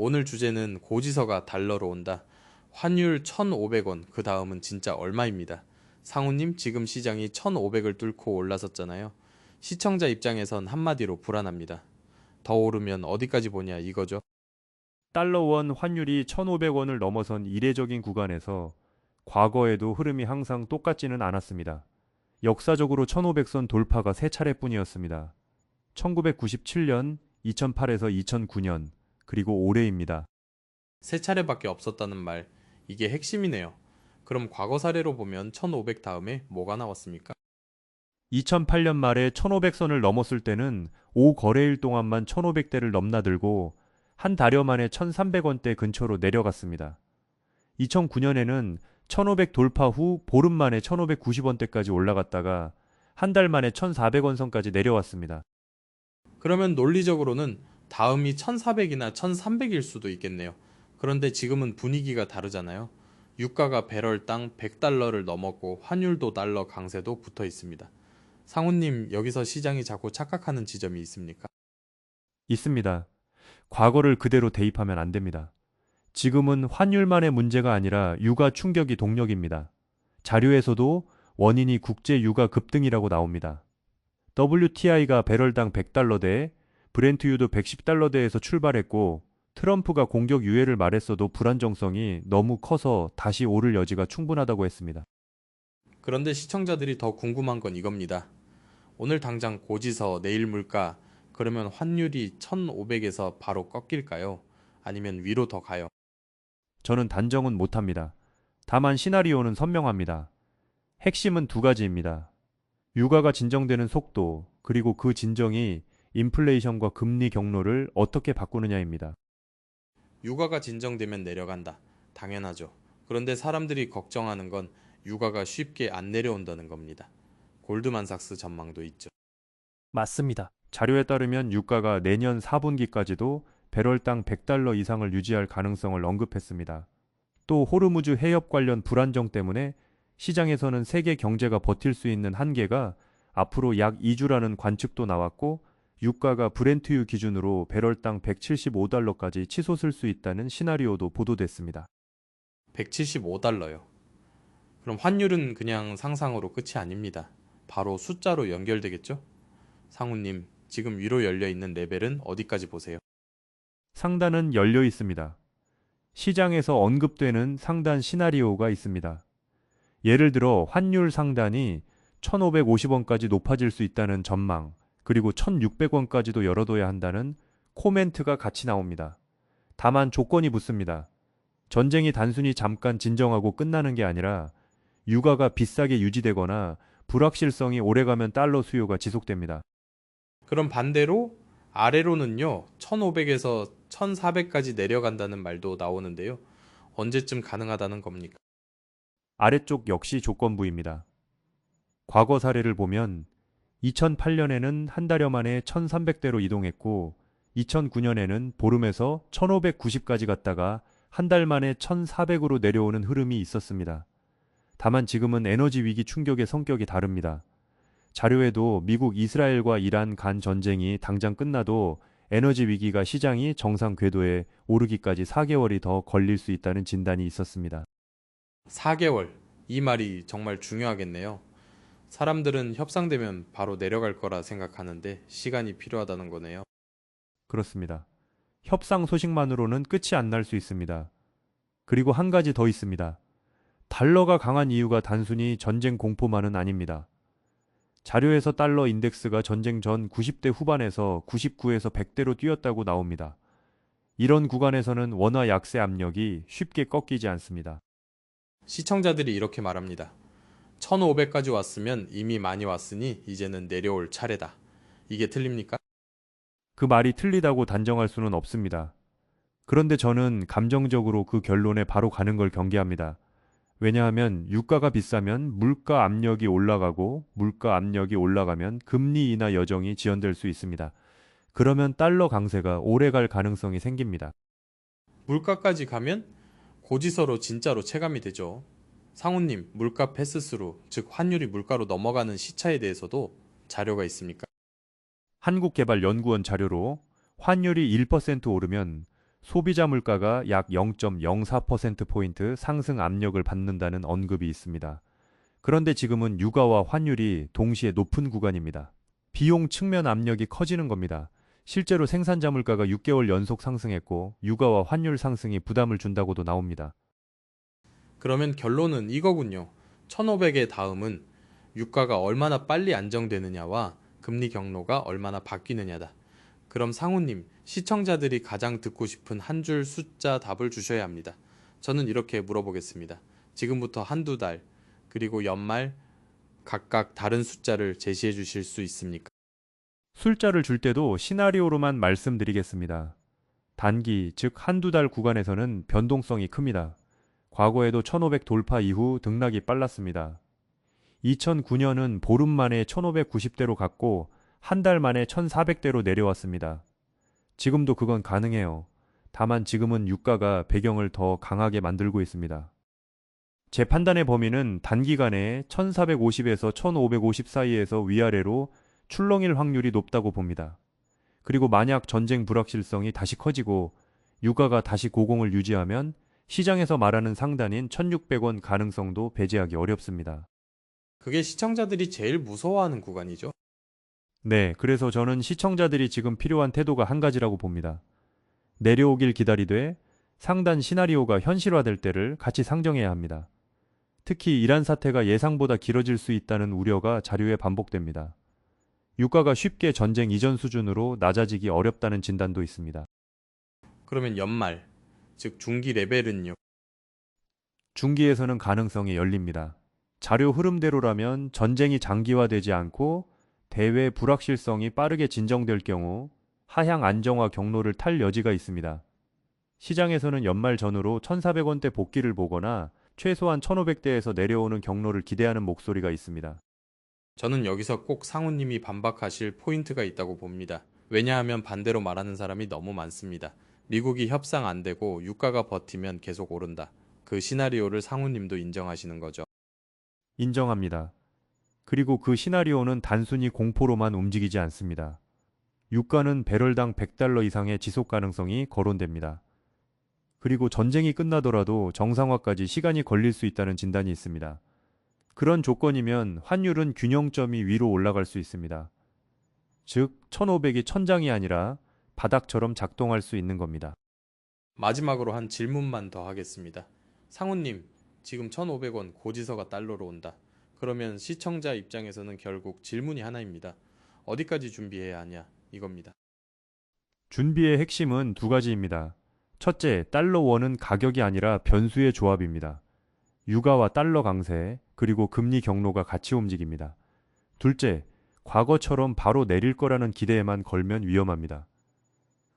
오늘 주제는 고지서가 달러로 온다. 환율 1,500원, 그 다음은 진짜 얼마입니다. 상우님, 지금 시장이 1,500을 뚫고 올라섰잖아요. 시청자 입장에선 한마디로 불안합니다. 더 오르면 어디까지 보냐 이거죠. 달러 원 환율이 1,500원을 넘어선 이례적인 구간에서 과거에도 흐름이 항상 똑같지는 않았습니다. 역사적으로 1,500선 돌파가 세 차례뿐이었습니다. 1997년, 2008에서 2009년, 그리고 올해입니다. 세 차례밖에 없었다는 말, 이게 핵심이네요. 그럼 과거 사례로 보면 1,500 다음에 뭐가 나왔습니까? 2008년 말에 1,500선을 넘었을 때는 5거래일 동안만 1,500대를 넘나들고 한 달여 만에 1,300원대 근처로 내려갔습니다. 2009년에는 1,500 돌파 후 보름 만에 1,590원대까지 올라갔다가 한 달 만에 1,400원 선까지 내려왔습니다. 그러면 논리적으로는 다음이 1,400이나 1,300일 수도 있겠네요. 그런데 지금은 분위기가 다르잖아요. 유가가 배럴당 100달러를 넘었고 환율도 달러 강세도 붙어 있습니다. 상우님, 여기서 시장이 자꾸 착각하는 지점이 있습니까? 있습니다. 과거를 그대로 대입하면 안 됩니다. 지금은 환율만의 문제가 아니라 유가 충격이 동력입니다. 자료에서도 원인이 국제 유가 급등이라고 나옵니다. WTI가 배럴당 100달러대에 브렌트유도 110달러대에서 출발했고 트럼프가 공격 유예를 말했어도 불안정성이 너무 커서 다시 오를 여지가 충분하다고 했습니다. 그런데 시청자들이 더 궁금한 건 이겁니다. 오늘 당장 고지서, 내일 물가, 그러면 환율이 1,500에서 바로 꺾일까요? 아니면 위로 더 가요? 저는 단정은 못합니다. 다만 시나리오는 선명합니다. 핵심은 두 가지입니다. 유가가 진정되는 속도, 그리고 그 진정이 인플레이션과 금리 경로를 어떻게 바꾸느냐입니다. 유가가 진정되면 내려간다. 당연하죠. 그런데 사람들이 걱정하는 건 유가가 쉽게 안 내려온다는 겁니다. 골드만삭스 전망도 있죠. 맞습니다. 자료에 따르면 유가가 내년 4분기까지도 배럴당 100달러 이상을 유지할 가능성을 언급했습니다. 또 호르무즈 해협 관련 불안정 때문에 시장에서는 세계 경제가 버틸 수 있는 한계가 앞으로 약 2주라는 관측도 나왔고 유가가 브렌트유 기준으로 배럴당 175달러까지 치솟을 수 있다는 시나리오도 보도됐습니다. 175달러요. 그럼 환율은 그냥 상상으로 끝이 아닙니다. 바로 숫자로 연결되겠죠? 상우님, 지금 위로 열려 있는 레벨은 어디까지 보세요? 상단은 열려 있습니다. 시장에서 언급되는 상단 시나리오가 있습니다. 예를 들어 환율 상단이 1,550원까지 높아질 수 있다는 전망, 그리고 1,600원까지도 열어둬야 한다는 코멘트가 같이 나옵니다. 다만 조건이 붙습니다. 전쟁이 단순히 잠깐 진정하고 끝나는 게 아니라 유가가 비싸게 유지되거나 불확실성이 오래가면 달러 수요가 지속됩니다. 그럼 반대로 아래로는요, 1,500에서 1,400까지 내려간다는 말도 나오는데요. 언제쯤 가능하다는 겁니까? 아래쪽 역시 조건부입니다. 과거 사례를 보면 2008년에는 한 달여 만에 1,300대로 이동했고 2009년에는 보름에서 1,590까지 갔다가 한 달 만에 1,400으로 내려오는 흐름이 있었습니다. 다만 지금은 에너지 위기 충격의 성격이 다릅니다. 자료에도 미국 이스라엘과 이란 간 전쟁이 당장 끝나도 에너지 위기가 시장이 정상 궤도에 오르기까지 4개월이 더 걸릴 수 있다는 진단이 있었습니다. 4개월. 이 말이 정말 중요하겠네요. 사람들은 협상되면 바로 내려갈 거라 생각하는데 시간이 필요하다는 거네요. 그렇습니다. 협상 소식만으로는 끝이 안 날 수 있습니다. 그리고 한 가지 더 있습니다. 달러가 강한 이유가 단순히 전쟁 공포만은 아닙니다. 자료에서 달러 인덱스가 전쟁 전 90대 후반에서 99에서 100대로 뛰었다고 나옵니다. 이런 구간에서는 원화 약세 압력이 쉽게 꺾이지 않습니다. 시청자들이 이렇게 말합니다. 1,500까지 왔으면 이미 많이 왔으니 이제는 내려올 차례다. 이게 틀립니까? 그 말이 틀리다고 단정할 수는 없습니다. 그런데 저는 감정적으로 그 결론에 바로 가는 걸 경계합니다. 왜냐하면 유가가 비싸면 물가 압력이 올라가고 물가 압력이 올라가면 금리 인하 여정이 지연될 수 있습니다. 그러면 달러 강세가 오래 갈 가능성이 생깁니다. 물가까지 가면 고지서로 진짜로 체감이 되죠. 상우님, 물가 패스스루, 즉 환율이 물가로 넘어가는 시차에 대해서도 자료가 있습니까? 한국개발연구원 자료로 환율이 1% 오르면 소비자 물가가 약 0.04%포인트 상승 압력을 받는다는 언급이 있습니다. 그런데 지금은 유가와 환율이 동시에 높은 구간입니다. 비용 측면 압력이 커지는 겁니다. 실제로 생산자 물가가 6개월 연속 상승했고 유가와 환율 상승이 부담을 준다고도 나옵니다. 그러면 결론은 이거군요. 1500의 다음은 유가가 얼마나 빨리 안정되느냐와 금리 경로가 얼마나 바뀌느냐다. 그럼 상우님, 시청자들이 가장 듣고 싶은 한 줄 숫자 답을 주셔야 합니다. 저는 이렇게 물어보겠습니다. 지금부터 한두 달, 그리고 연말 각각 다른 숫자를 제시해 주실 수 있습니까? 숫자를 줄 때도 시나리오로만 말씀드리겠습니다. 단기, 즉 한두 달 구간에서는 변동성이 큽니다. 과거에도 1500 돌파 이후 등락이 빨랐습니다. 2009년은 보름 만에 1590대로 갔고 한 달 만에 1400대로 내려왔습니다. 지금도 그건 가능해요. 다만 지금은 유가가 배경을 더 강하게 만들고 있습니다. 제 판단의 범위는 단기간에 1450에서 1550 사이에서 위아래로 출렁일 확률이 높다고 봅니다. 그리고 만약 전쟁 불확실성이 다시 커지고 유가가 다시 고공을 유지하면 시장에서 말하는 상단인 1600원 가능성도 배제하기 어렵습니다. 그게 시청자들이 제일 무서워하는 구간이죠. 네, 그래서 저는 시청자들이 지금 필요한 태도가 한 가지라고 봅니다. 내려오길 기다리되 상단 시나리오가 현실화될 때를 같이 상정해야 합니다. 특히 이란 사태가 예상보다 길어질 수 있다는 우려가 자료에 반복됩니다. 유가가 쉽게 전쟁 이전 수준으로 낮아지기 어렵다는 진단도 있습니다. 그러면 연말, 즉 중기 레벨은요. 중기에서는 가능성이 열립니다. 자료 흐름대로라면 전쟁이 장기화되지 않고 대외 불확실성이 빠르게 진정될 경우 하향 안정화 경로를 탈 여지가 있습니다. 시장에서는 연말 전후로 1,400원대 복귀를 보거나 최소한 1,500대에서 내려오는 경로를 기대하는 목소리가 있습니다. 저는 여기서 꼭 상우님이 반박하실 포인트가 있다고 봅니다. 왜냐하면 반대로 말하는 사람이 너무 많습니다. 미국이 협상 안 되고 유가가 버티면 계속 오른다. 그 시나리오를 상우님도 인정하시는 거죠. 인정합니다. 그리고 그 시나리오는 단순히 공포로만 움직이지 않습니다. 유가는 배럴당 100달러 이상의 지속 가능성이 거론됩니다. 그리고 전쟁이 끝나더라도 정상화까지 시간이 걸릴 수 있다는 진단이 있습니다. 그런 조건이면 환율은 균형점이 위로 올라갈 수 있습니다. 즉, 1500이 천장이 아니라 바닥처럼 작동할 수 있는 겁니다. 마지막으로 한 질문만 더 하겠습니다. 상우님, 지금 1,500원 고지서가 달러로 온다. 그러면 시청자 입장에서는 결국 질문이 하나입니다. 어디까지 준비해야 하냐? 이겁니다. 준비의 핵심은 두 가지입니다. 첫째, 달러 원은 가격이 아니라 변수의 조합입니다. 유가와 달러 강세, 그리고 금리 경로가 같이 움직입니다. 둘째, 과거처럼 바로 내릴 거라는 기대에만 걸면 위험합니다.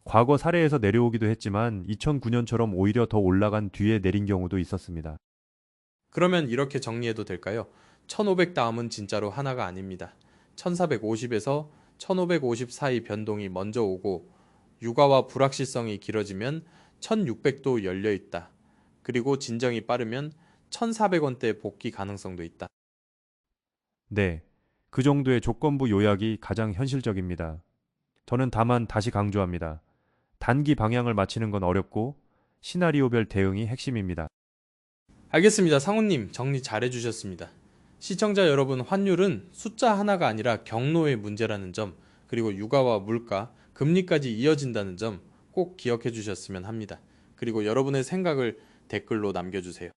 과거 사례에서 내려오기도 했지만 2009년처럼 오히려 더 올라간 뒤에 내린 경우도 있었습니다. 그러면 이렇게 정리해도 될까요? 1,500 다음은 진짜로 하나가 아닙니다. 1,450에서 1,550 사이 변동이 먼저 오고 유가와 불확실성이 길어지면 1,600도 열려 있다. 그리고 진정이 빠르면 1,400원대 복귀 가능성도 있다. 네, 그 정도의 조건부 요약이 가장 현실적입니다. 저는 다만 다시 강조합니다. 단기 방향을 맞히는 건 어렵고 시나리오별 대응이 핵심입니다. 알겠습니다. 상우님 정리 잘 해주셨습니다. 시청자 여러분, 환율은 숫자 하나가 아니라 경로의 문제라는 점, 그리고 유가와 물가, 금리까지 이어진다는 점 꼭 기억해 주셨으면 합니다. 그리고 여러분의 생각을 댓글로 남겨주세요.